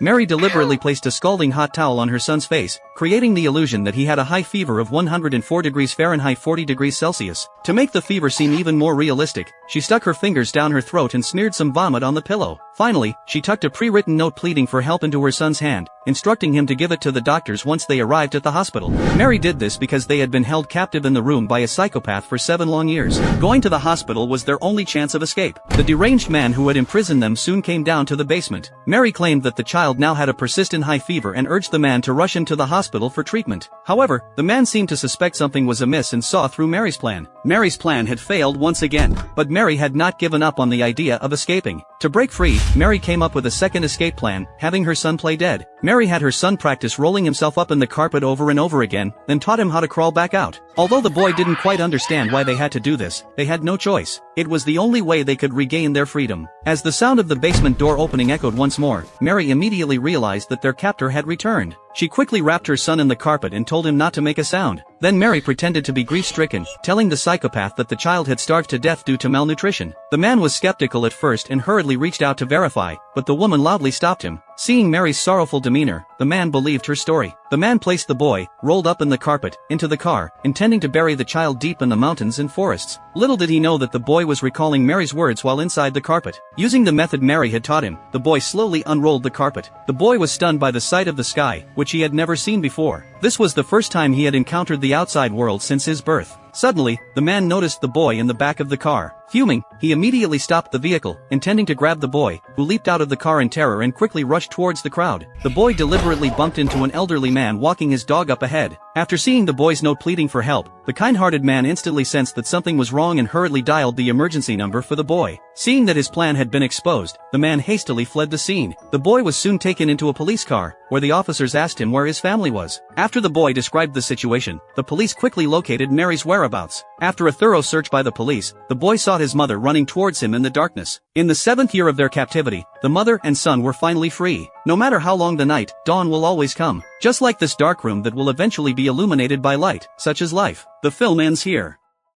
Mary deliberately placed a scalding hot towel on her son's face, creating the illusion that he had a high fever of 104 degrees Fahrenheit 40 degrees Celsius. To make the fever seem even more realistic, she stuck her fingers down her throat and smeared some vomit on the pillow. Finally, she tucked a pre-written note pleading for help into her son's hand, instructing him to give it to the doctors once they arrived at the hospital. Mary did this because they had been held captive in the room by a psychopath for 7 long years. Going to the hospital was their only chance of escape. The deranged man who had imprisoned them soon came down to the basement. Mary claimed that the child now had a persistent high fever and urged the man to rush him to the hospital for treatment. However, the man seemed to suspect something was amiss and saw through Mary's plan. Mary's plan had failed once again, but Mary had not given up on the idea of escaping. To break free, Mary came up with a second escape plan, having her son play dead. Mary had her son practice rolling himself up in the carpet over and over again, then taught him how to crawl back out. Although the boy didn't quite understand why they had to do this, they had no choice. It was the only way they could regain their freedom. As the sound of the basement door opening echoed once more, Mary immediately realized that their captor had returned. She quickly wrapped her son in the carpet and told him not to make a sound. Then Mary pretended to be grief-stricken, telling the psychopath that the child had starved to death due to malnutrition. The man was skeptical at first and hurriedly reached out to verify, but the woman loudly stopped him. Seeing Mary's sorrowful demeanor, the man believed her story. The man placed the boy, rolled up in the carpet, into the car, intending to bury the child deep in the mountains and forests. Little did he know that the boy was recalling Mary's words while inside the carpet. Using the method Mary had taught him, the boy slowly unrolled the carpet. The boy was stunned by the sight of the sky, which he had never seen before. This was the first time he had encountered the outside world since his birth. Suddenly, the man noticed the boy in the back of the car. Fuming, he immediately stopped the vehicle, intending to grab the boy, who leaped out of the car in terror and quickly rushed towards the crowd. The boy deliberately bumped into an elderly man walking his dog up ahead. After seeing the boy's note pleading for help, the kind-hearted man instantly sensed that something was wrong and hurriedly dialed the emergency number for the boy. Seeing that his plan had been exposed, the man hastily fled the scene. The boy was soon taken into a police car, where the officers asked him where his family was. After the boy described the situation, the police quickly located Mary's whereabouts. After a thorough search by the police, the boy saw his mother running towards him in the darkness. In the 7th year of their captivity, the mother and son were finally free. No matter how long the night, dawn will always come. Just like this dark room that will eventually be illuminated by light, such as life. The film ends here.